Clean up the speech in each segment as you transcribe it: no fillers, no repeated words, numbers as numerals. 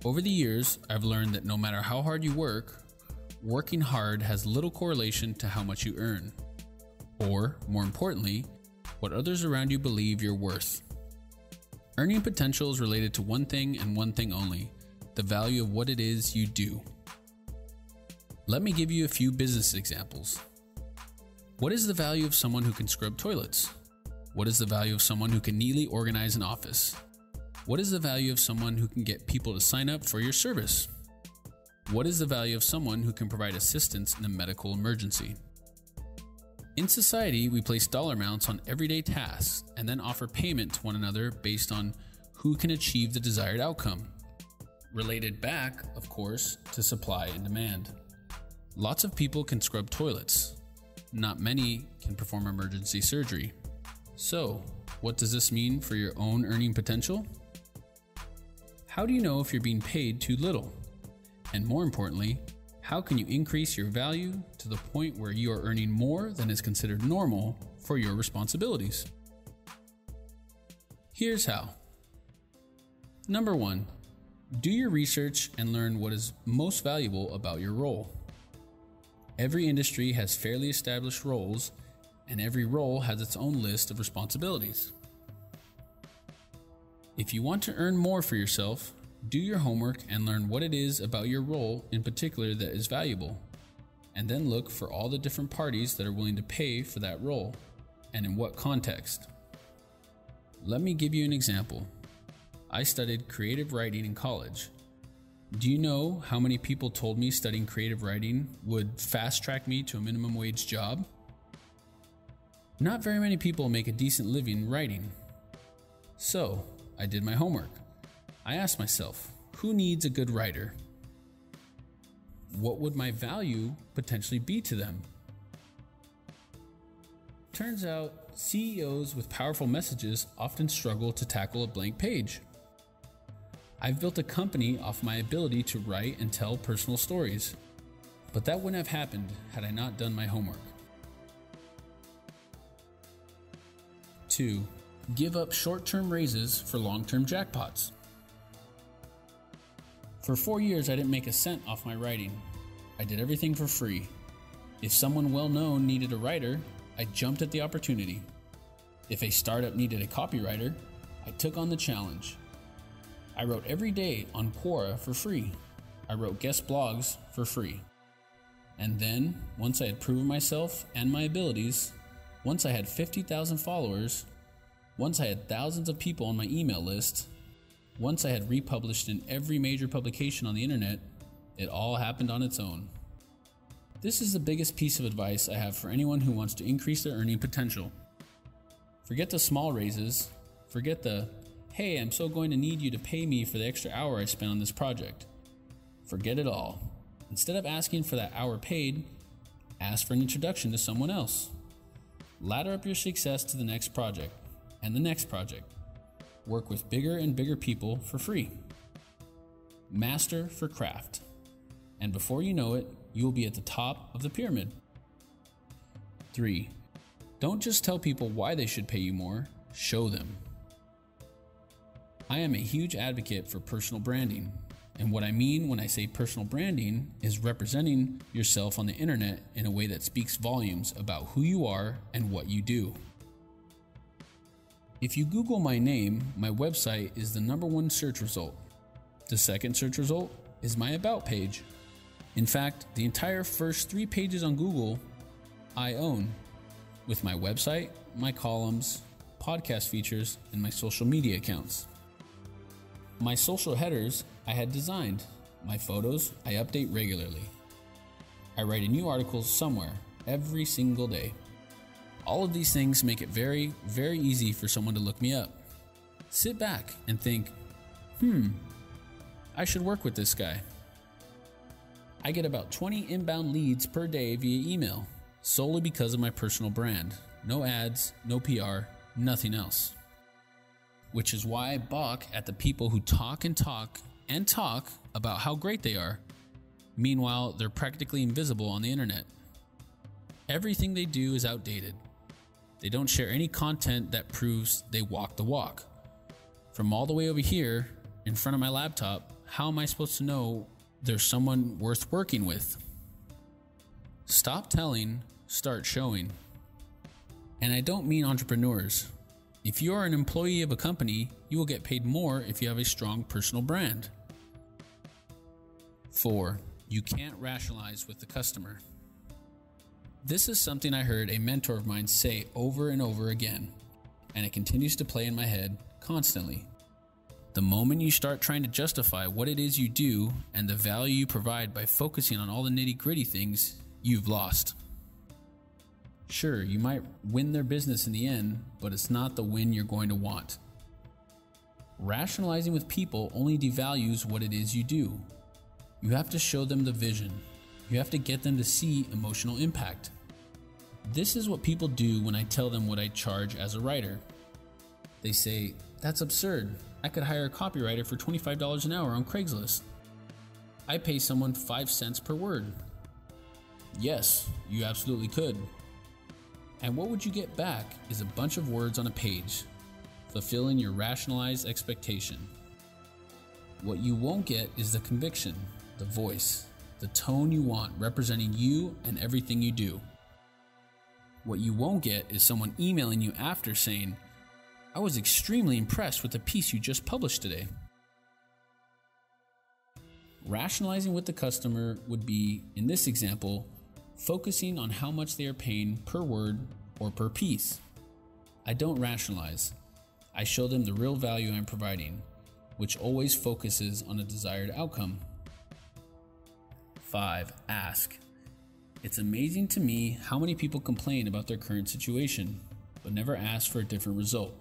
Over the years, I've learned that no matter how hard you work, working hard has little correlation to how much you earn. Or, more importantly, what others around you believe you're worth. Earning potential is related to one thing and one thing only: the value of what it is you do. Let me give you a few business examples. What is the value of someone who can scrub toilets? What is the value of someone who can neatly organize an office? What is the value of someone who can get people to sign up for your service? What is the value of someone who can provide assistance in a medical emergency? In society, we place dollar amounts on everyday tasks and then offer payment to one another based on who can achieve the desired outcome. Related back, of course, to supply and demand. Lots of people can scrub toilets. Not many can perform emergency surgery. So, what does this mean for your own earning potential? How do you know if you're being paid too little? And more importantly, how can you increase your value to the point where you are earning more than is considered normal for your responsibilities? Here's how. Number 1, do your research and learn what is most valuable about your role. Every industry has fairly established roles, and every role has its own list of responsibilities. If you want to earn more for yourself, do your homework and learn what it is about your role in particular that is valuable, and then look for all the different parties that are willing to pay for that role, and in what context. Let me give you an example. I studied creative writing in college. Do you know how many people told me studying creative writing would fast track me to a minimum wage job? Not very many people make a decent living writing. So, I did my homework. I asked myself, who needs a good writer? What would my value potentially be to them? Turns out, CEOs with powerful messages often struggle to tackle a blank page. I've built a company off my ability to write and tell personal stories, but that wouldn't have happened had I not done my homework. 2. Give up short-term raises for long-term jackpots. For 4 years, I didn't make a cent off my writing. I did everything for free. If someone well-known needed a writer, I jumped at the opportunity. If a startup needed a copywriter, I took on the challenge. I wrote every day on Quora for free. I wrote guest blogs for free. And then, once I had proven myself and my abilities, once I had 50,000 followers, once I had thousands of people on my email list, once I had republished in every major publication on the internet, it all happened on its own. This is the biggest piece of advice I have for anyone who wants to increase their earning potential. Forget the small raises. Forget the, hey, I'm so going to need you to pay me for the extra hour I spent on this project. Forget it all. Instead of asking for that hour paid, ask for an introduction to someone else. Ladder up your success to the next project and the next project. Work with bigger and bigger people for free. Master for craft. And before you know it, you will be at the top of the pyramid. 3. Don't just tell people why they should pay you more, show them. I am a huge advocate for personal branding. And what I mean when I say personal branding is representing yourself on the internet in a way that speaks volumes about who you are and what you do. If you Google my name, my website is the #1 search result. The second search result is my About page. In fact, the entire first 3 pages on Google I own, with my website, my columns, podcast features, and my social media accounts. My social headers I had designed. My photos I update regularly. I write a new article somewhere every single day. All of these things make it very, very easy for someone to look me up. Sit back and think, I should work with this guy. I get about 20 inbound leads per day via email, solely because of my personal brand. No ads, no PR, nothing else. Which is why I balk at the people who talk and talk and talk about how great they are. Meanwhile, they're practically invisible on the internet. Everything they do is outdated. They don't share any content that proves they walk the walk. From all the way over here, in front of my laptop, how am I supposed to know there's someone worth working with? Stop telling, start showing. And I don't mean entrepreneurs. If you are an employee of a company, you will get paid more if you have a strong personal brand. 4. You can't rationalize with the customer. This is something I heard a mentor of mine say over and over again, and it continues to play in my head constantly. The moment you start trying to justify what it is you do and the value you provide by focusing on all the nitty-gritty things, you've lost. Sure, you might win their business in the end, but it's not the win you're going to want. Rationalizing with people only devalues what it is you do. You have to show them the vision. You have to get them to see emotional impact. This is what people do when I tell them what I charge as a writer. They say, "That's absurd. I could hire a copywriter for $25 an hour on Craigslist. I pay someone 5 cents per word." Yes, you absolutely could. And what would you get back is a bunch of words on a page, fulfilling your rationalized expectation. What you won't get is the conviction, the voice, the tone you want representing you and everything you do. What you won't get is someone emailing you after saying, "I was extremely impressed with the piece you just published today." Rationalizing with the customer would be, in this example, focusing on how much they are paying per word or per piece. I don't rationalize. I show them the real value I'm providing, which always focuses on a desired outcome. 5. Ask. It's amazing to me how many people complain about their current situation, but never ask for a different result.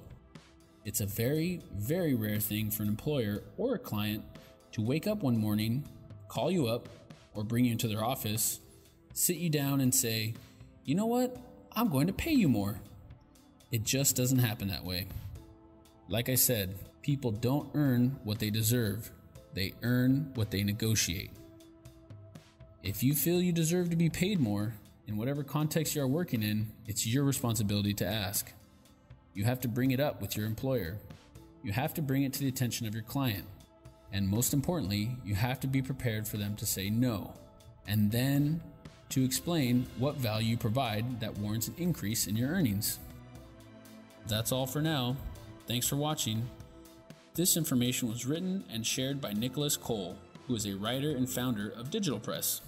It's a very, very rare thing for an employer or a client to wake up one morning, call you up, or bring you into their office, sit you down and say, "You know what? I'm going to pay you more." It just doesn't happen that way. Like I said, people don't earn what they deserve. They earn what they negotiate. If you feel you deserve to be paid more, in whatever context you are working in, it's your responsibility to ask. You have to bring it up with your employer. You have to bring it to the attention of your client. And most importantly, you have to be prepared for them to say no, and then to explain what value you provide that warrants an increase in your earnings. That's all for now. Thanks for watching. This information was written and shared by Nicolas Cole, who is a writer and founder of Digital Press.